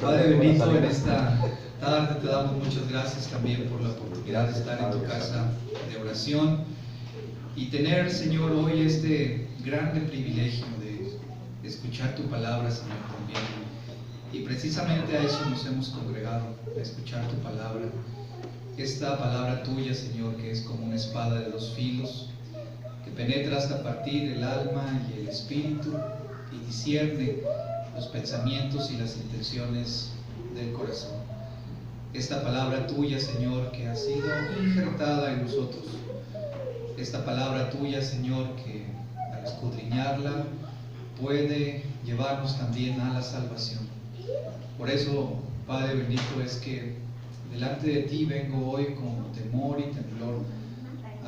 Padre bendito, en esta tarde te damos muchas gracias también por la oportunidad de estar en tu casa de oración y tener, Señor, hoy este grande privilegio de escuchar tu palabra, Señor, también. Y precisamente a eso nos hemos congregado, a escuchar tu palabra. Esta palabra tuya, Señor, que es como una espada de dos filos, que penetra hasta partir el alma y el espíritu y discierne los pensamientos y las intenciones del corazón. Esta palabra tuya, Señor, que ha sido injertada en nosotros. Esta palabra tuya, Señor, que al escudriñarla puede llevarnos también a la salvación. Por eso, Padre bendito, es que delante de ti vengo hoy con temor y temblor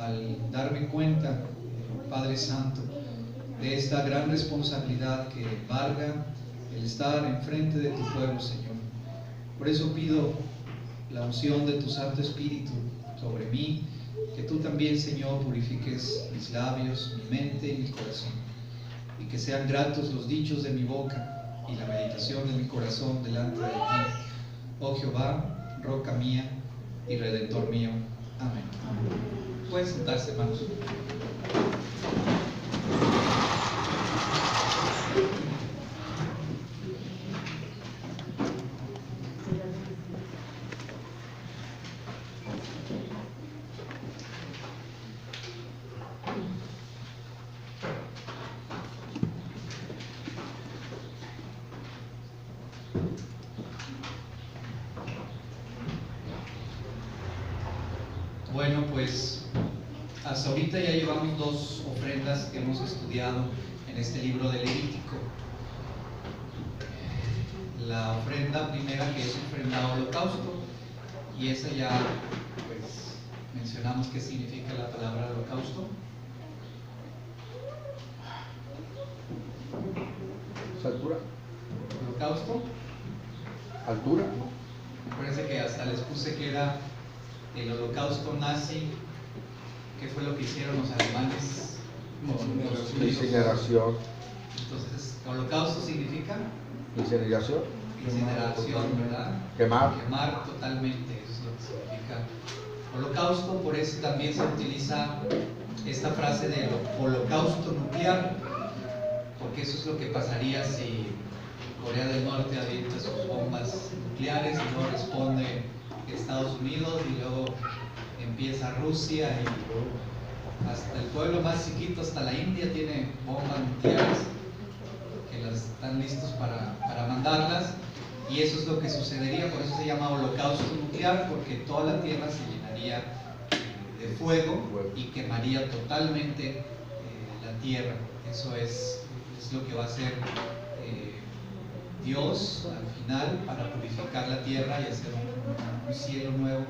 al darme cuenta, Padre Santo, de esta gran responsabilidad que embarga el estar enfrente de tu pueblo, Señor. Por eso pido la unción de tu Santo Espíritu sobre mí, que tú también, Señor, purifiques mis labios, mi mente y mi corazón, y que sean gratos los dichos de mi boca y la meditación de mi corazón delante de ti, oh Jehová, roca mía y redentor mío. Amén. Pueden sentarse, hermanos. Bueno, pues hasta ahorita ya llevamos dos ofrendas que hemos estudiado en este libro de Levítico. La ofrenda primera, que es ofrenda holocausto, y esa ya pues mencionamos qué significa la palabra holocausto. ¿Es altura? ¿Holocausto? ¿Altura? Parece que hasta les puse que era el holocausto nazi. ¿Qué fue lo que hicieron los alemanes con los judíos? Incineración. Entonces, holocausto significa Incineración. incineración, ¿verdad? Quemar. Quemar totalmente, eso es lo que significa holocausto. Por eso también se utiliza esta frase de holocausto nuclear, porque eso es lo que pasaría si Corea del Norte avienta sus bombas nucleares y luego responde Estados Unidos y luego empieza Rusia y hasta el pueblo más chiquito, hasta la India, tiene bombas nucleares que las están listos para mandarlas, y eso es lo que sucedería. Por eso se llama holocausto nuclear, porque toda la tierra se llenaría de fuego y quemaría totalmente la tierra. Eso es lo que va a hacer Dios al final para purificar la tierra y hacer un cielo nuevo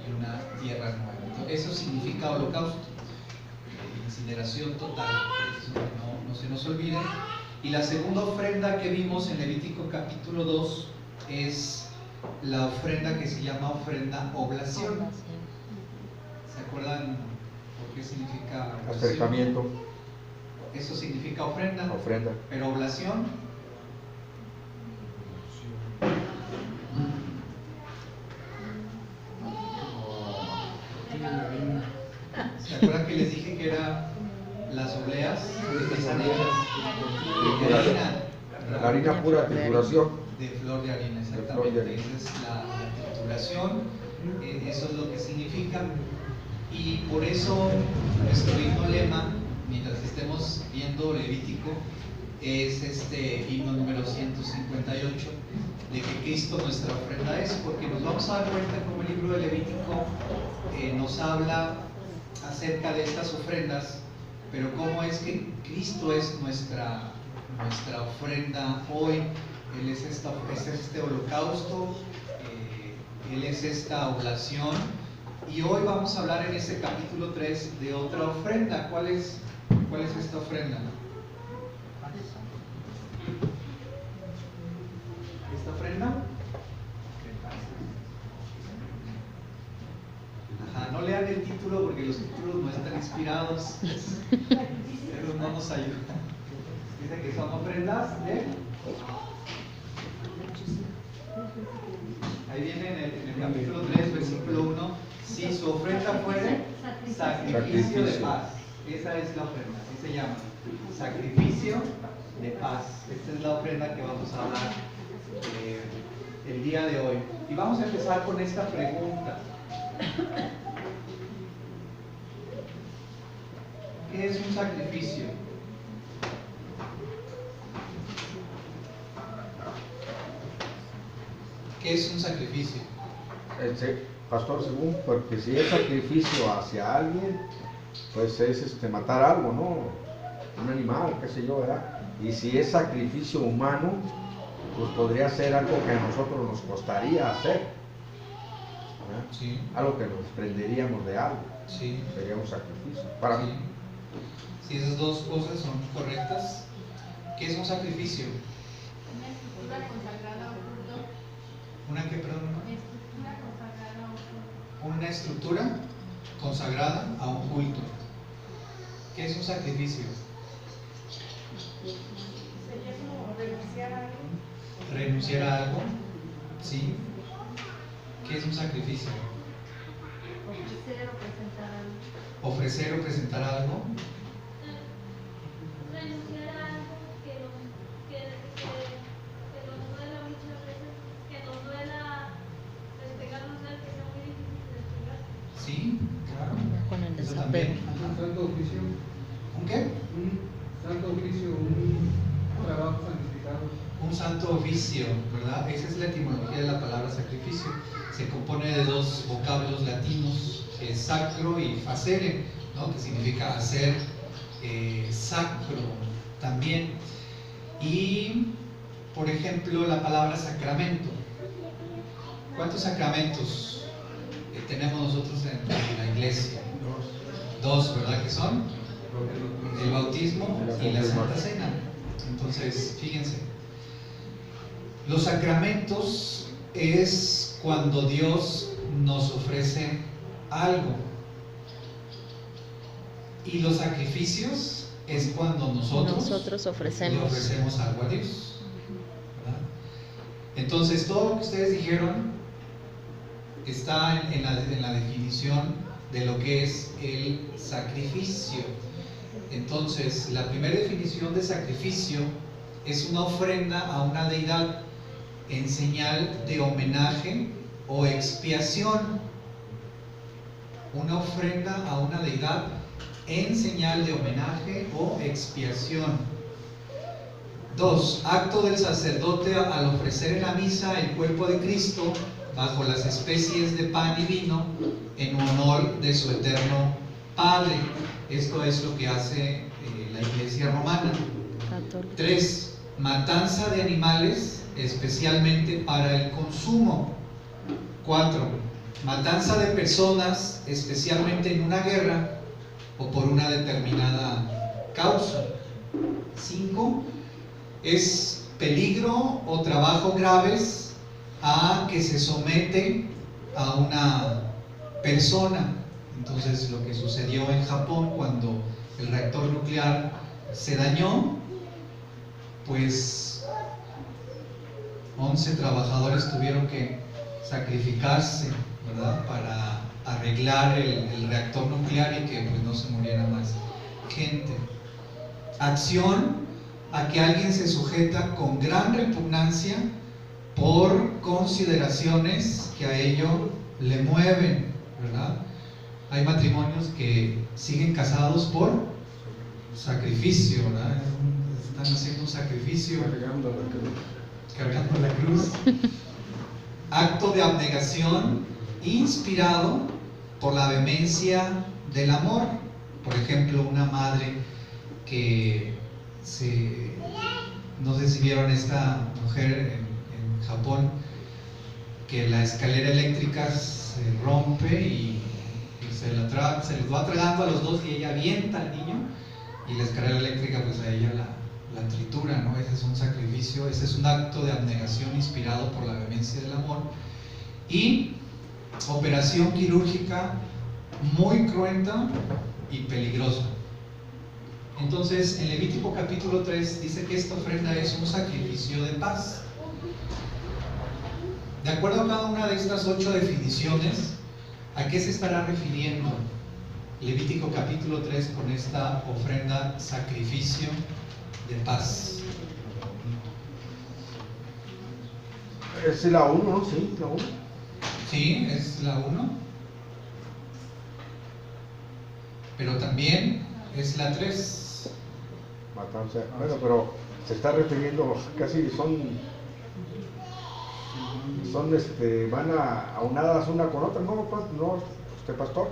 y una tierra nueva. Entonces, eso significa holocausto, incineración total, eso no se nos olvide. Y la segunda ofrenda que vimos en Levítico capítulo 2 es la ofrenda que se llama ofrenda oblación. ¿Se acuerdan por qué significa oblación? Acercamiento. Eso significa ofrenda. Ofrenda. Pero oblación, ¿se acuerdan que les dije que era las obleas? ¿De qué están hechas? De harina. La harina pura, trituración. De flor de harina, exactamente. Esa es la trituración. Eso es lo que significa. Y por eso nuestro himno lema, mientras estemos viendo Levítico, es este himno número 158, de que Cristo nuestra ofrenda es, porque nos vamos a dar cuenta como el libro de Levítico nos habla acerca de estas ofrendas, pero cómo es que Cristo es nuestra ofrenda hoy. Él es este holocausto, Él es esta oblación, y hoy vamos a hablar en este capítulo 3 de otra ofrenda. ¿Cuál es esta ofrenda? ¿Esta ofrenda? Ajá, no lean el título porque los títulos no están inspirados. Ellos no nos ayudan. Dice que son ofrendas de Ahí viene en el capítulo 3, versículo 1, si su ofrenda fuere sacrificio de paz. Esa es la ofrenda, así se llama, sacrificio de paz. Esta es la ofrenda que vamos a hablar el día de hoy. Y vamos a empezar con esta pregunta. ¿Qué es un sacrificio? ¿Qué es un sacrificio? Pastor, según, porque si es sacrificio hacia alguien, pues es matar algo, ¿no? Un animal, qué sé yo, ¿verdad? Y si es sacrificio humano, pues podría ser algo que a nosotros nos costaría hacer, ¿verdad? Sí. Algo que nos prenderíamos de algo. Sí. Sería un sacrificio. Para mí. Si esas dos cosas son correctas, ¿qué es un sacrificio? Una estructura consagrada o culto. ¿Una qué, perdón? Estructura consagrada o culto. Una estructura consagrada a un culto. ¿Qué es un sacrificio? Sería como renunciar a algo. Renunciar a algo, ¿sí? ¿Qué es un sacrificio? Ofrecer o presentar algo. Ofrecer o presentar algo. Renunciar a algo que nos duela muchas veces, que nos duela despegarnos de él, que sea muy difícil despegar. Sí, claro. Con el Eso desapego. también. Un santo oficio, ¿Un qué? un santo oficio, un trabajo santificado. Un santo oficio, ¿verdad? Esa es la etimología de la palabra sacrificio. Se compone de dos vocablos latinos, que es sacro y facere, ¿no? Que significa hacer sacro también. Y, por ejemplo, la palabra sacramento. ¿Cuántos sacramentos tenemos nosotros en la iglesia? Dos, ¿verdad que son? El bautismo y la Santa Cena. Entonces, fíjense, los sacramentos es cuando Dios nos ofrece algo, y los sacrificios es cuando nosotros le ofrecemos algo a Dios, ¿verdad? Entonces, todo lo que ustedes dijeron está en la definición de lo que es el sacrificio. Entonces, la primera definición de sacrificio es una ofrenda a una deidad en señal de homenaje o expiación. Una ofrenda a una deidad en señal de homenaje o expiación. 2. Acto del sacerdote al ofrecer en la misa el cuerpo de Cristo bajo las especies de pan y vino en honor de su eterno Padre. Esto es lo que hace la Iglesia romana. 3. Matanza de animales, especialmente para el consumo. 4. Matanza de personas, especialmente en una guerra o por una determinada causa. 5. Es peligro o trabajo graves a que se somete a una persona. Entonces, lo que sucedió en Japón cuando el reactor nuclear se dañó, pues 11 trabajadores tuvieron que sacrificarse, ¿verdad?, para arreglar el reactor nuclear y que pues no se muriera más gente. Acción a que alguien se sujeta con gran repugnancia por consideraciones que a ello le mueven, ¿verdad? Hay matrimonios que siguen casados por sacrificio, ¿verdad? Están haciendo un sacrificio, cargando la cruz. Acto de abnegación inspirado por la vehemencia del amor. Por ejemplo, una madre que no sé si vieron esta mujer en Japón, que la escalera eléctrica se rompe y se los va tragando a los dos, y ella avienta al niño, y la escalera eléctrica pues a ella la tritura, ¿no? Ese es un sacrificio, ese es un acto de abnegación inspirado por la vehemencia del amor. Y operación quirúrgica muy cruenta y peligrosa. Entonces, en Levítico capítulo 3 dice que esta ofrenda es un sacrificio de paz. de acuerdo a cada una de estas 8 definiciones, ¿a qué se estará refiriendo Levítico capítulo 3 con esta ofrenda sacrificio de paz? Es la 1, ¿no? Sí, la 1. Sí, es la 1. Pero también es la 3. Matanza. Bueno, pero se está refiriendo, casi van aunadas una con otra, no, pastor,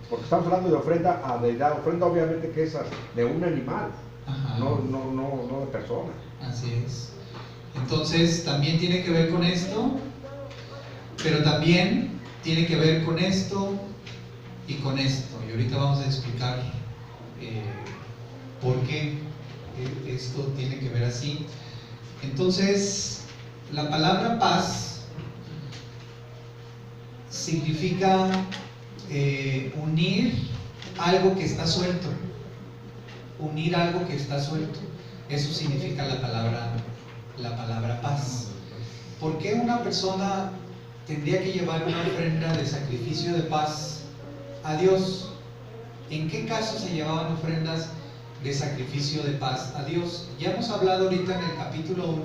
porque estamos hablando de ofrenda a deidad, ofrenda obviamente que es de un animal, Ajá. no de persona. Así es. Entonces también tiene que ver con esto, pero también tiene que ver con esto y con esto. Y ahorita vamos a explicar por qué esto tiene que ver así. Entonces, la palabra paz significa unir algo que está suelto. Unir algo que está suelto. Eso significa la palabra paz. ¿Por qué una persona tendría que llevar una ofrenda de sacrificio de paz a Dios? ¿En qué caso se llevaban ofrendas de sacrificio de paz a Dios? Ya hemos hablado ahorita en el capítulo 1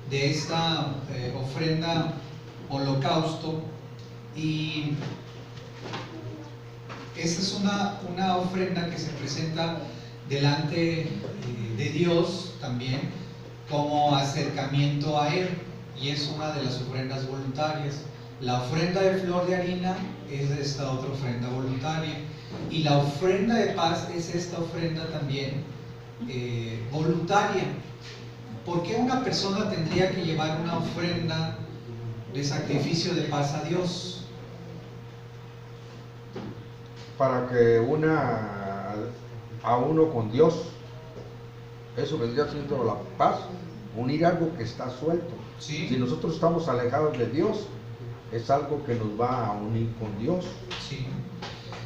de esta ofrenda holocausto, y esta es una ofrenda que se presenta delante de Dios también como acercamiento a Él, y es una de las ofrendas voluntarias. La ofrenda de flor de harina es esta otra ofrenda voluntaria, y la ofrenda de paz es esta ofrenda también voluntaria. ¿Por qué una persona tendría que llevar una ofrenda de sacrificio de paz a Dios? Para que a uno con Dios, eso vendría siendo la paz, unir algo que está suelto. ¿Sí? Si nosotros estamos alejados de Dios, es algo que nos va a unir con Dios. Sí.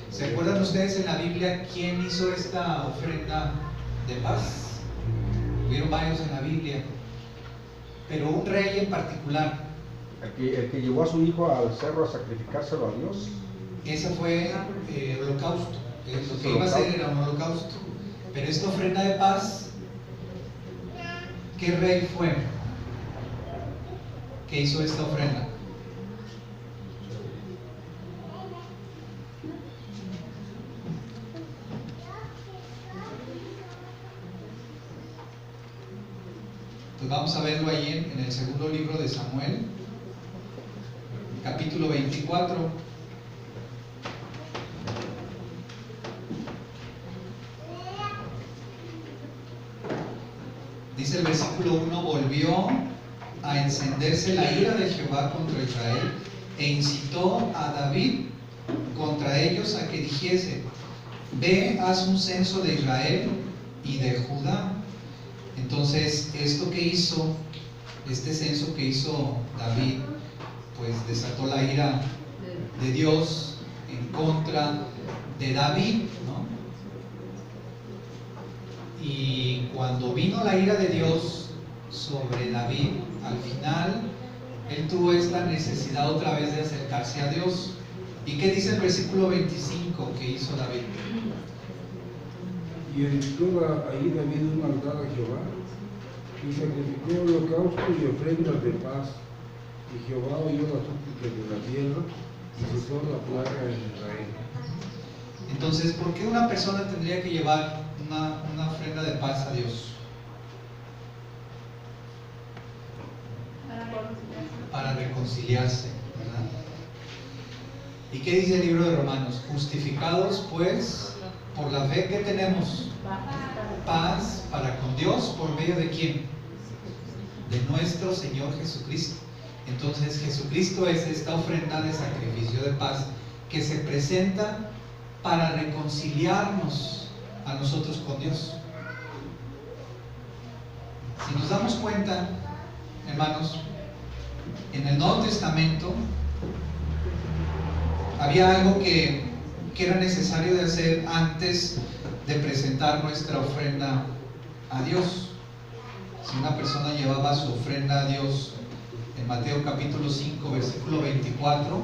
¿Se acuerdan ustedes en la Biblia quién hizo esta ofrenda de paz? Hubieron varios en la Biblia, pero un rey en particular. El que llevó a su hijo al cerro a sacrificárselo a Dios. Ese fue holocausto. Lo que iba a hacer era un holocausto. Pero esta ofrenda de paz, ¿qué rey fue que hizo esta ofrenda? Pues vamos a verlo ahí en el segundo libro de Samuel, capítulo 24. Dice el versículo 1: volvió a encenderse la ira de Jehová contra Israel, e incitó a David contra ellos a que dijese: ve, haz un censo de Israel y de Judá. Entonces, esto que hizo, este censo que hizo David, pues desató la ira de Dios en contra de David, ¿no? Y cuando vino la ira de Dios sobre David, al final él tuvo esta necesidad otra vez de acercarse a Dios. ¿Y qué dice el versículo 25 que hizo David? Y editó ahí David un altar a Jehová, y sacrificó holocausto y ofrendas de paz. Y Jehová oyó las súplicas de la tierra, y cesó la plaga en Israel. Entonces, ¿por qué una persona tendría que llevar una ofrenda de paz a Dios? Para reconciliarse, ¿verdad? ¿Y qué dice el libro de Romanos? Justificados pues por la fe que tenemos, paz para con Dios, ¿por medio de quién? De nuestro Señor Jesucristo. Entonces Jesucristo es esta ofrenda de sacrificio de paz que se presenta para reconciliarnos a nosotros con Dios. Si nos damos cuenta, hermanos, en el Nuevo Testamento había algo que era necesario de hacer antes de presentar nuestra ofrenda a Dios. Si una persona llevaba su ofrenda a Dios en Mateo capítulo 5, versículo 24,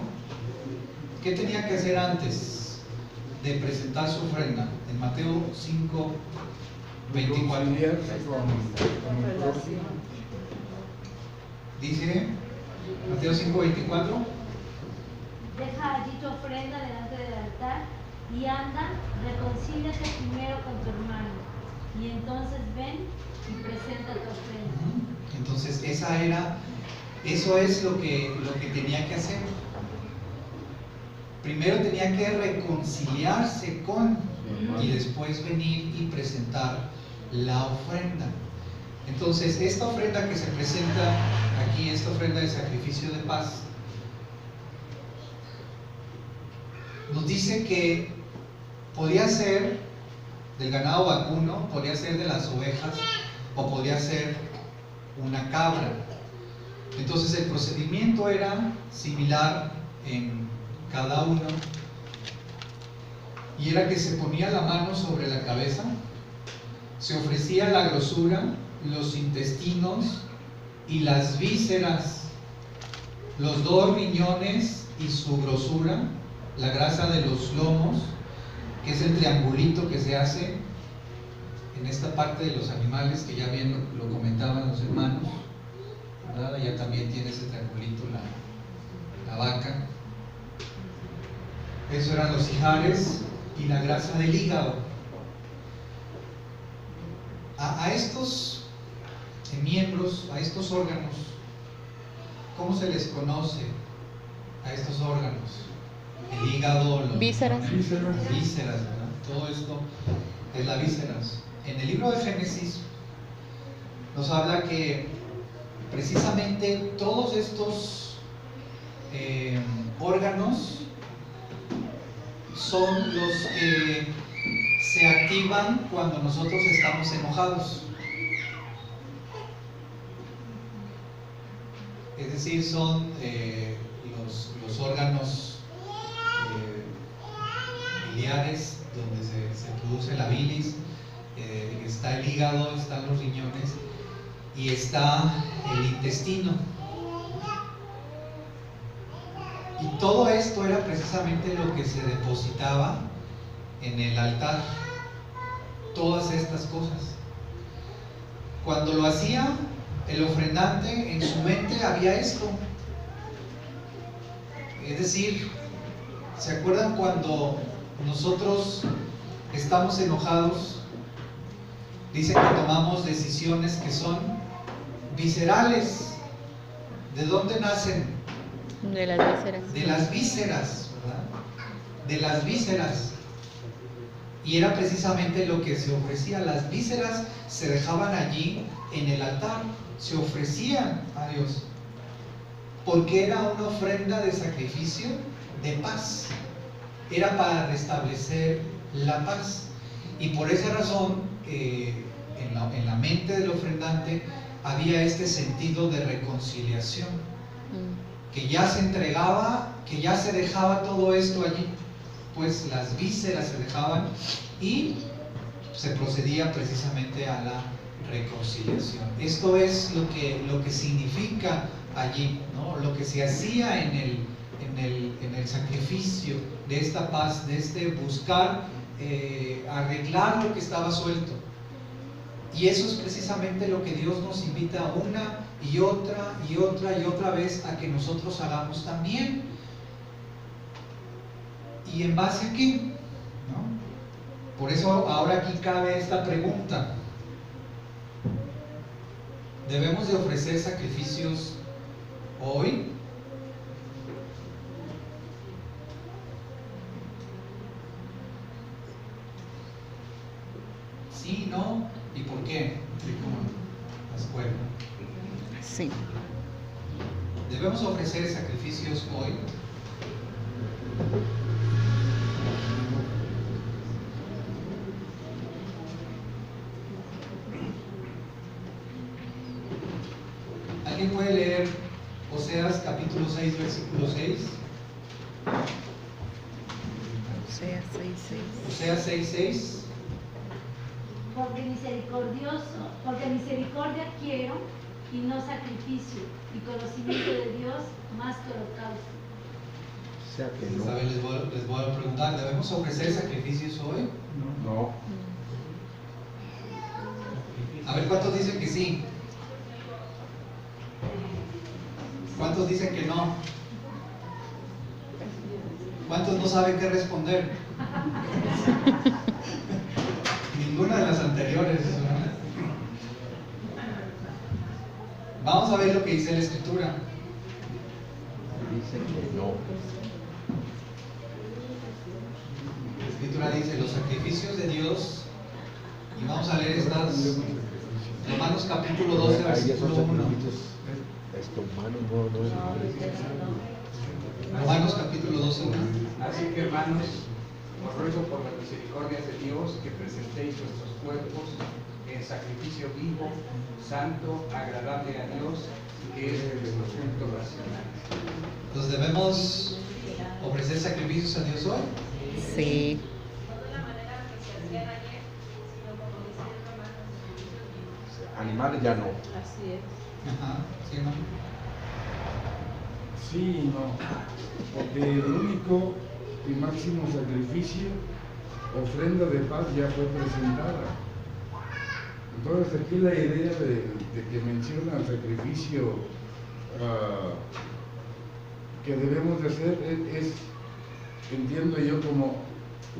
¿qué tenía que hacer antes de presentar su ofrenda? En Mateo 5, 24. Dice Mateo 5, 24. Deja allí tu ofrenda delante del altar y anda, reconcíliate primero con tu hermano, y entonces ven y presenta tu ofrenda. Entonces eso es lo que tenía que hacer. Primero tenía que reconciliarse con, y después venir y presentar la ofrenda. Entonces, esta ofrenda que se presenta aquí, esta ofrenda de sacrificio de paz, nos dice que podía ser del ganado vacuno, podía ser de las ovejas o podía ser una cabra. Entonces el procedimiento era similar en cada uno, y era que se ponía la mano sobre la cabeza, se ofrecía la grosura, los intestinos y las vísceras, los 2 riñones y su grosura, la grasa de los lomos, que es el triangulito que se hace en esta parte de los animales, que ya bien lo comentaban los hermanos, ¿verdad? Ya también tiene ese triangulito la vaca. Eso eran los ijares y la grasa del hígado. A estos miembros, a estos órganos, ¿cómo se les conoce a estos órganos? El hígado, los vísceras, ¿verdad? Todo esto es la vísceras. En el libro de Génesis nos habla que precisamente todos estos órganos son los que se activan cuando nosotros estamos enojados. Es decir, son los órganos biliares, donde se produce la bilis, está el hígado, están los riñones y está el intestino. Y todo esto era precisamente lo que se depositaba en el altar, todas estas cosas. Cuando lo hacía el ofrendante, en su mente había esto. Es decir, ¿se acuerdan cuando nosotros estamos enojados? Dice que tomamos decisiones que son viscerales. ¿De dónde nacen? de las vísceras. De las vísceras, ¿verdad? De las vísceras. Y era precisamente lo que se ofrecía. Las vísceras se dejaban allí en el altar, se ofrecían a Dios, porque era una ofrenda de sacrificio de paz. Era para restablecer la paz. Y por esa razón, en la mente del ofrendante había este sentido de reconciliación, que ya se entregaba, que ya se dejaba todo esto allí, pues las vísceras se dejaban y se procedía precisamente a la reconciliación. Esto es lo que significa allí, ¿no? Lo que se hacía en el sacrificio de esta paz, de este buscar arreglar lo que estaba suelto. Y eso es precisamente lo que Dios nos invita una y otra y otra y otra vez a que nosotros hagamos también. ¿Y en base a qué? ¿No? Por eso ahora aquí cabe esta pregunta. ¿Debemos de ofrecer sacrificios hoy? Sí, no, ¿y por qué? Como la escuela. Sí. ¿Debemos ofrecer sacrificios hoy? ¿Alguien puede leer Oseas capítulo 6, versículo 6? Oseas 6:6. Oseas 6:6. Porque misericordia quiero y no sacrificio, y conocimiento de Dios más que holocausto. O sea que no. ¿Saben? Les voy a preguntar, ¿debemos ofrecer sacrificios hoy? No. A ver, ¿cuántos dicen que sí? ¿Cuántos dicen que no? ¿Cuántos no saben qué responder? Ninguna de las anteriores, ¿verdad? Vamos a ver lo que dice la Escritura. Dice que no. La Escritura dice los sacrificios de Dios, y vamos a leer estas, Romanos capítulo 12, Ahí versículo esos 1. sacrificios humanos, no es Romanos capítulo 12, 1. Así que, hermanos, os ruego por las misericordias de Dios que presentéis vuestros cuerpos en sacrificio vivo, santo, agradable a Dios, que es vuestro culto racional. Entonces, ¿debemos ofrecer sacrificios a Dios hoy? Sí. animales ya no. Así es. Ajá, ¿sí, no? Sí y no, porque el único y máximo sacrificio, ofrenda de paz, ya fue presentada. Entonces aquí la idea de que menciona el sacrificio que debemos de hacer es, entiendo yo, como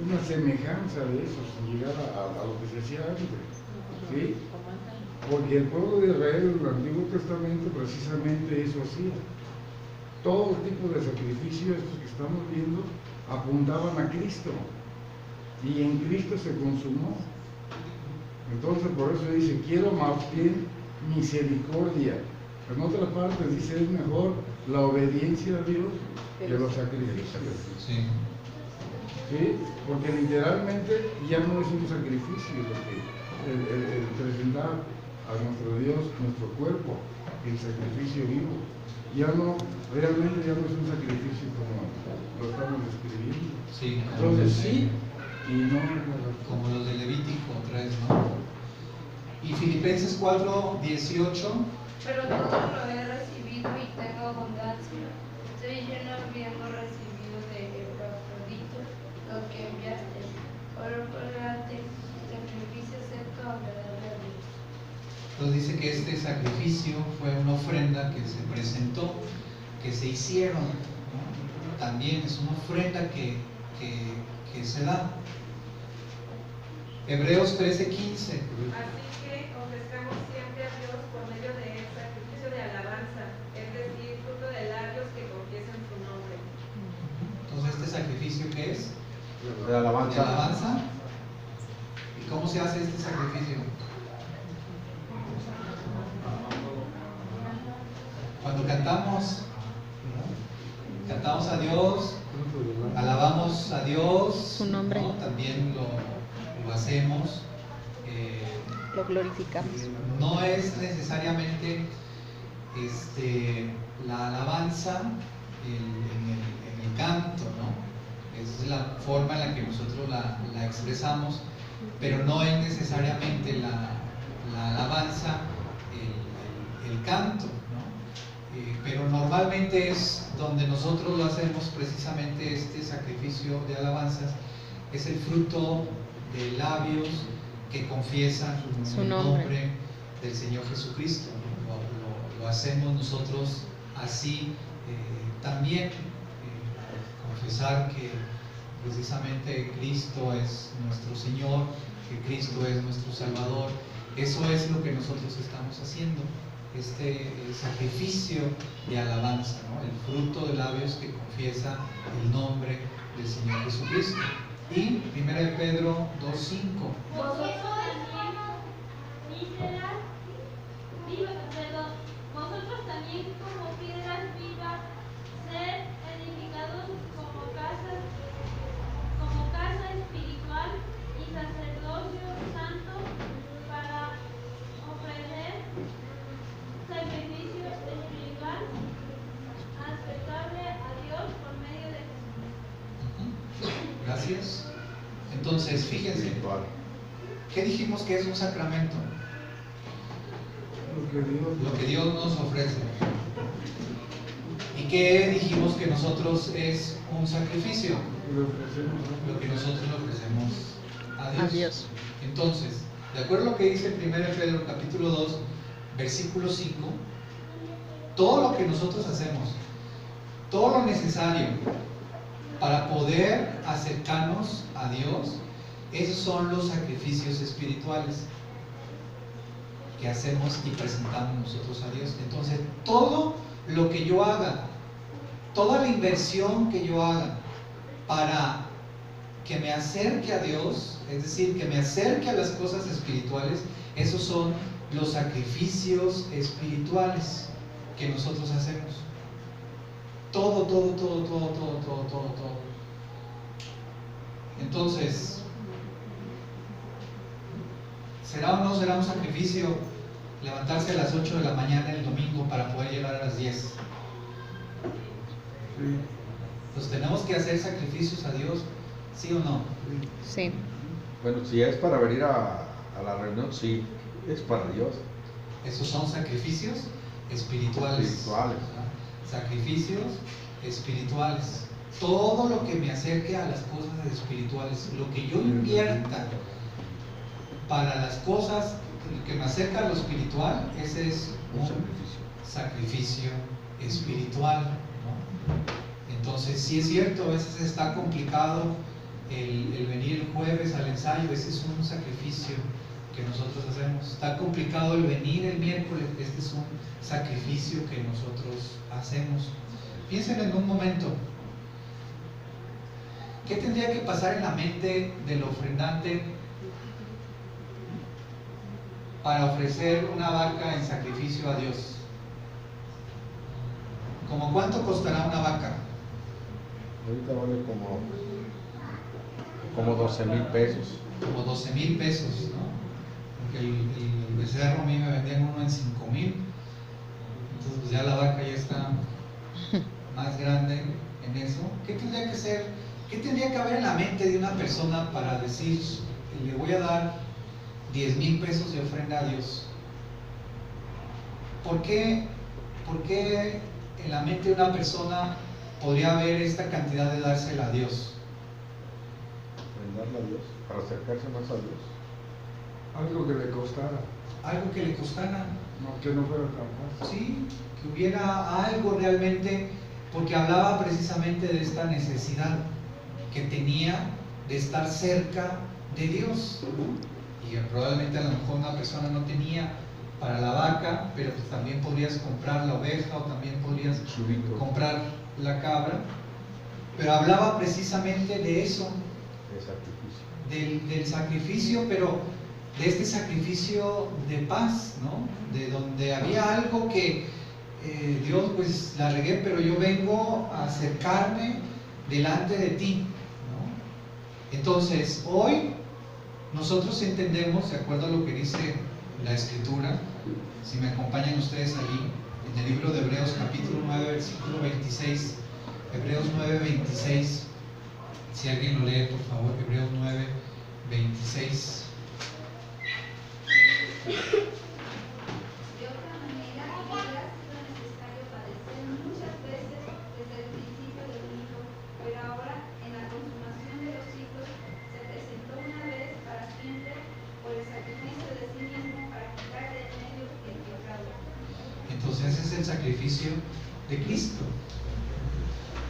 una semejanza de eso, sin llegar a lo que se hacía antes, ¿sí? Porque el pueblo de Israel en el Antiguo Testamento precisamente eso hacía. Todo tipo de sacrificios, estos que estamos viendo, apuntaban a Cristo, y en Cristo se consumó. Entonces por eso dice, quiero más bien misericordia. En otra parte dice, es mejor la obediencia a Dios que los sacrificios. Sí. ¿Sí? Porque literalmente ya no es un sacrificio lo que el presentar a nuestro Dios nuestro cuerpo, el sacrificio vivo. Ya no, realmente ya no es un sacrificio como lo estamos describiendo. Sí, Entonces sí y no. como los de Levítico 3, ¿no? Y Filipenses 4, 18. Pero todo lo he recibido y tengo abundancia. Estoy lleno habiendo recibido de Epafrodito lo que enviaste. Por delante, sacrificio acepto agradable a Dios. Entonces dice que este sacrificio fue una ofrenda que se presentó, que se hicieron, ¿no? También es una ofrenda que se da. Hebreos 13:15. Así que ofrezcamos siempre a Dios por medio de él sacrificio de alabanza, es decir, fruto de labios que confiesan su nombre. Entonces, ¿este sacrificio qué es? De ¿De alabanza. alabanza? ¿Y cómo se hace este sacrificio? Cuando cantamos a Dios, alabamos a Dios, Su nombre. ¿no? También lo hacemos. Lo glorificamos. No es necesariamente la alabanza en el canto, ¿no? Es la forma en la que nosotros la expresamos, pero no es necesariamente la alabanza el canto, ¿no? Pero normalmente es donde nosotros lo hacemos, precisamente este sacrificio de alabanzas, es el fruto de labios que confiesan Su el nombre. nombre del Señor Jesucristo. Lo hacemos nosotros así también, confesar que precisamente Cristo es nuestro Señor, que Cristo es nuestro Salvador. Eso es lo que nosotros estamos haciendo, este sacrificio de alabanza, ¿no? El fruto de labios que confiesa el nombre del Señor Jesucristo. Y 1 Pedro 2:5. Vosotros también como piedras vivas, sed edificados como casa espiritual y sacerdocio santo para ofrecer sacrificio espiritual aceptable a Dios por medio de Jesucristo. Gracias. Entonces, fíjense, ¿qué dijimos que es un sacramento? lo que Dios nos ofrece. ¿Y qué dijimos que nosotros es un sacrificio? Lo que nosotros le ofrecemos a Dios. Adiós. Entonces, de acuerdo a lo que dice 1 Pedro capítulo 2, versículo 5, todo lo que nosotros hacemos, todo lo necesario para poder acercarnos a Dios, esos son los sacrificios espirituales que hacemos y presentamos nosotros a Dios. Entonces, todo lo que yo haga, toda la inversión que yo haga para que me acerque a Dios, es decir, que me acerque a las cosas espirituales, esos son los sacrificios espirituales que nosotros hacemos. Todo. Entonces, ¿será o no será un sacrificio levantarse a las 8 de la mañana el domingo para poder llegar a las 10? Pues tenemos que hacer sacrificios a Dios, ¿sí o no? Sí. Bueno, si es para venir a la reunión, sí, es para Dios. Esos son sacrificios espirituales. Sacrificios espirituales. Todo lo que me acerque a las cosas espirituales, lo que yo invierta para las cosas que me acerca a lo espiritual, ese es un sacrificio espiritual, ¿no? Entonces, sí es cierto, a veces está complicado el venir el jueves al ensayo, ese es un sacrificio que nosotros hacemos. Está complicado el venir el miércoles, este es un sacrificio que nosotros hacemos. Piensen en un momento, ¿qué tendría que pasar en la mente del ofrendante para ofrecer una vaca en sacrificio a Dios? ¿Cómo cuánto costará una vaca? Ahorita vale como 12,000 pesos. Como 12,000 pesos, ¿no? Porque el becerro a mí me vendían uno en 5,000. Entonces pues ya la vaca ya está más grande en eso. ¿Qué tendría que ser? ¿Qué tendría que haber en la mente de una persona para decir, le voy a dar 10,000 pesos de ofrenda a Dios? ¿Por qué en la mente de una persona podría haber esta cantidad de dársela a Dios? Ofrendarla a Dios, para acercarse más a Dios. Algo que le costara. Algo que le costara. No, que no fuera tan fácil. Sí, que hubiera algo realmente, porque hablaba precisamente de esta necesidad que tenía de estar cerca de Dios. Y probablemente a lo mejor una persona no tenía para la vaca, pero pues también podrías comprar la oveja o también podrías comprar la cabra. Pero hablaba precisamente de eso, del sacrificio, pero de este sacrificio de paz, ¿no? De donde había algo que Dios, pues la regué, pero yo vengo a acercarme delante de ti, ¿no? Entonces, hoy nosotros entendemos, de acuerdo a lo que dice la Escritura, si me acompañan ustedes allí, en el libro de Hebreos capítulo 9, versículo 26, Hebreos 9, 26, si alguien lo lee, por favor, Hebreos 9, 26. De otra manera, hubiera sido necesario padecer muchas veces desde el principio del mundo, pero ahora, en la consumación de los siglos, se presentó una vez para siempre por el sacrificio de sí mismo para quitar de en medio el pecado. Entonces ese es el sacrificio de Cristo.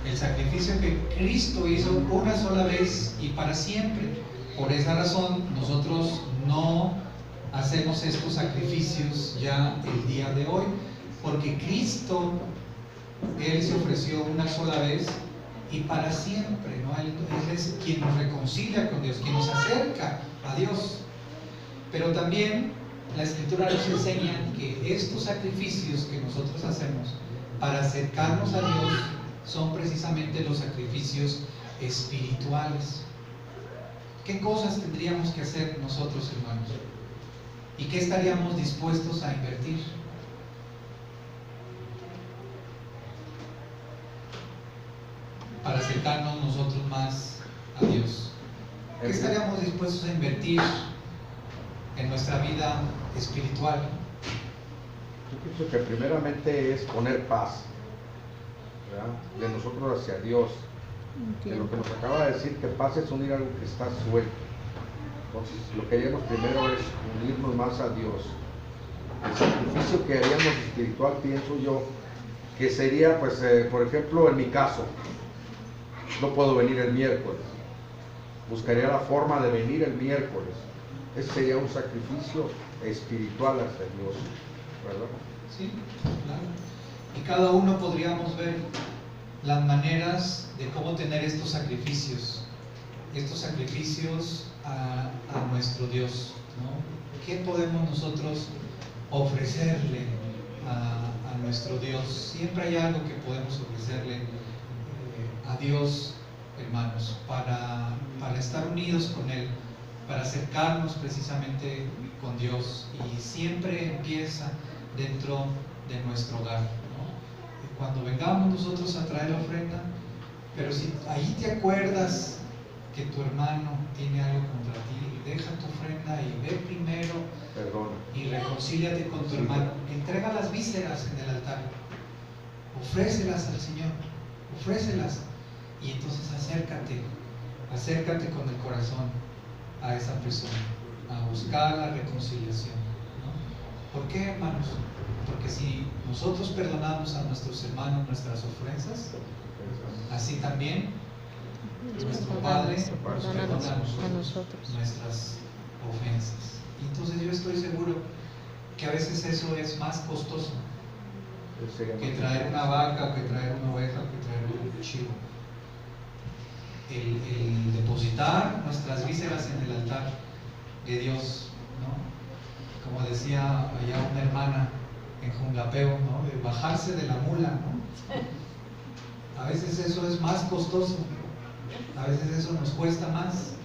El sacrificio que Cristo hizo una sola vez y para siempre. Por esa razón nosotros no hacemos estos sacrificios ya el día de hoy, porque Cristo, Él se ofreció una sola vez y para siempre, ¿no? Él es quien nos reconcilia con Dios, quien nos acerca a Dios. Pero también la Escritura nos enseña que estos sacrificios que nosotros hacemos para acercarnos a Dios son precisamente los sacrificios espirituales. ¿Qué cosas tendríamos que hacer nosotros, hermanos? ¿Y qué estaríamos dispuestos a invertir? Para acercarnos nosotros más a Dios. ¿Qué estaríamos dispuestos a invertir en nuestra vida espiritual? Pienso que primeramente es poner paz, ¿verdad?, de nosotros hacia Dios. De lo que nos acaba de decir, que paz es unir algo que está suelto. Entonces, lo que haríamos primero es unirnos más a Dios. El sacrificio que haríamos espiritual, pienso yo, que sería, pues, por ejemplo, en mi caso, no puedo venir el miércoles. Buscaría la forma de venir el miércoles. Ese sería un sacrificio espiritual hacia Dios, ¿verdad? Sí, claro. Y cada uno podríamos ver las maneras de cómo tener estos sacrificios a nuestro Dios, ¿no? ¿Qué podemos nosotros ofrecerle a nuestro Dios? Siempre hay algo que podemos ofrecerle a Dios, hermanos, para estar unidos con Él, para acercarnos precisamente con Dios, y siempre empieza dentro de nuestro hogar, ¿no? Cuando vengamos nosotros a traer la ofrenda, pero si ahí te acuerdas que tu hermano tiene algo contra ti, deja tu ofrenda y ve primero, Perdona, y reconcíliate con tu hermano. Entrega las vísceras en el altar, ofrécelas al Señor, ofrécelas, y entonces acércate con el corazón a esa persona, a buscar la reconciliación, ¿no? ¿Por qué, hermanos? Porque si nosotros perdonamos a nuestros hermanos nuestras ofensas, así también nuestro Padre nos perdona a nosotros nuestras ofensas. Y entonces yo estoy seguro que a veces eso es más costoso que traer una vaca, que traer una oveja, que traer un chivo. El depositar nuestras vísceras en el altar de Dios, ¿no? Como decía allá una hermana en Jungapeo, ¿no?, de bajarse de la mula, ¿no? A veces eso es más costoso, a veces eso nos cuesta más,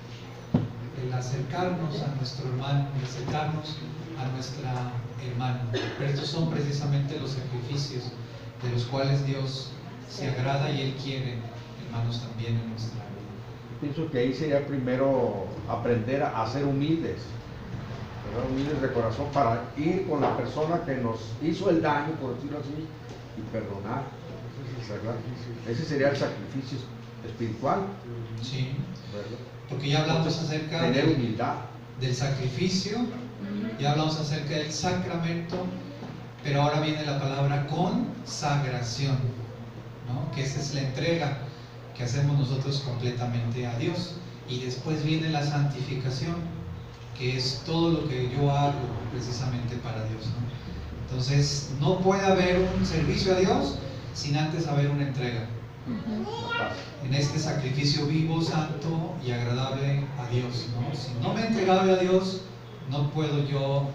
el acercarnos a nuestro hermano, el acercarnos a nuestra hermana. Pero estos son precisamente los sacrificios de los cuales Dios se agrada y Él quiere, hermanos, también en nuestra vida. pienso que ahí sería primero aprender a ser humildes, ¿verdad? Humildes de corazón, para ir con la persona que nos hizo el daño, por decirlo así, y perdonar. Ese sería el sacrificio espiritual. Sí, ¿verdad? porque ya hablamos acerca Tener humildad. del sacrificio, ya hablamos acerca del sacramento, pero ahora viene la palabra consagración, ¿no? Que esa es la entrega que hacemos nosotros completamente a Dios. Y después viene la santificación, que es todo lo que yo hago precisamente para Dios, ¿no? Entonces, no puede haber un servicio a Dios sin antes haber una entrega. En este sacrificio vivo, santo y agradable a Dios, ¿no? Si no me he entregado a Dios, no puedo yo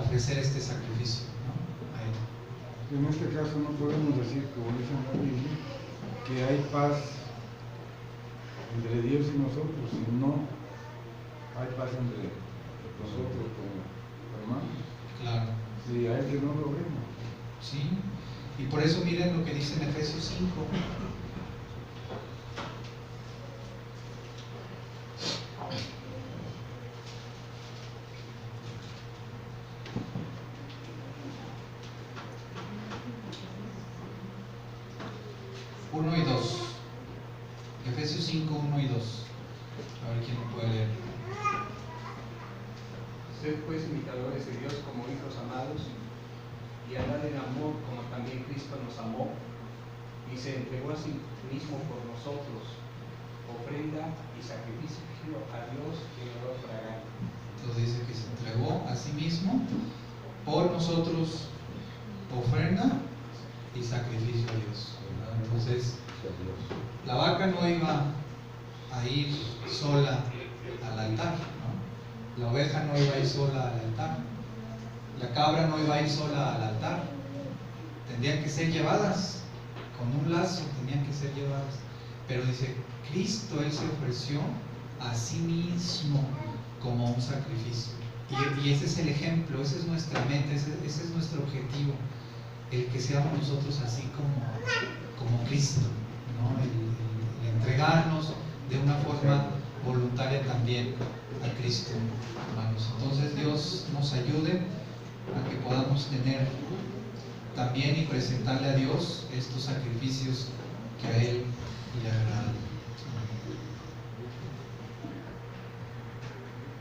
ofrecer este sacrificio, ¿no?, a Él. En este caso no podemos decir, como dice la Biblia, que hay paz entre Dios y nosotros, si no hay paz entre nosotros como hermanos. Claro. Si a Él que no lo vemos. ¿Sí? Y por eso miren lo que dice en Efesios 5. Uno y 2. Efesios 5, 1 y 2. A ver quién lo puede leer. Sed pues imitadores de Dios como hijos amados, y andad en amor como también Cristo nos amó y se entregó a sí mismo por nosotros, ofrenda y sacrificio a Dios en olor fragante. Entonces dice que se entregó a sí mismo por nosotros, ofrenda y sacrificio a Dios, ¿verdad? Entonces, la vaca no iba a ir sola al altar, ¿no? La oveja no iba a ir sola al altar, la cabra no iba a ir sola al altar, tendrían que ser llevadas con un lazo, tenían que ser llevadas. Pero dice, Cristo, Él se ofreció a sí mismo como un sacrificio. Y ese es el ejemplo, esa es nuestra meta, ese es nuestro objetivo, el que seamos nosotros así como Cristo, ¿no? El entregarnos de una forma voluntaria también a Cristo, hermanos. Entonces Dios nos ayude a que podamos tener también y presentarle a Dios estos sacrificios que a Él